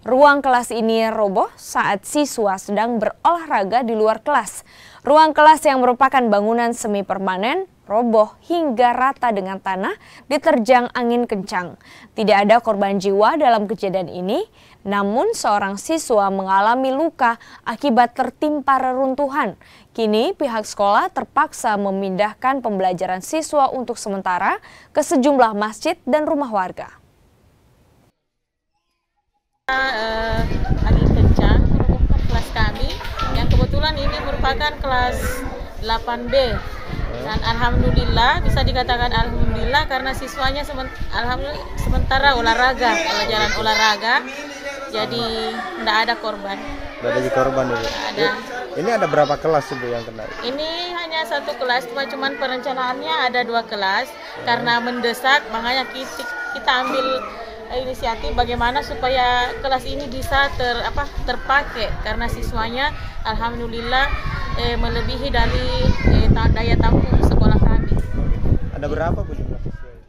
Ruang kelas ini roboh saat siswa sedang berolahraga di luar kelas. Ruang kelas yang merupakan bangunan semi permanen roboh hingga rata dengan tanah diterjang angin kencang. Tidak ada korban jiwa dalam kejadian ini, namun seorang siswa mengalami luka akibat tertimpa reruntuhan. Kini pihak sekolah terpaksa memindahkan pembelajaran siswa untuk sementara ke sejumlah masjid dan rumah warga. Angin kencang merobohkan kelas kami yang kebetulan ini merupakan kelas 8B dan alhamdulillah, bisa dikatakan alhamdulillah karena siswanya sementara olahraga, pelajaran olahraga, jadi tidak ada korban. Tidak ada korban ini. Ada. Ini ada berapa kelas Ibu yang kena? Ini hanya satu kelas, cuman perencanaannya ada 2 kelas karena mendesak, makanya kita ambil inisiatif bagaimana supaya kelas ini bisa terpakai karena siswanya alhamdulillah melebihi dari daya tampung sekolah kami. Ada berapa Bu jumlah siswa?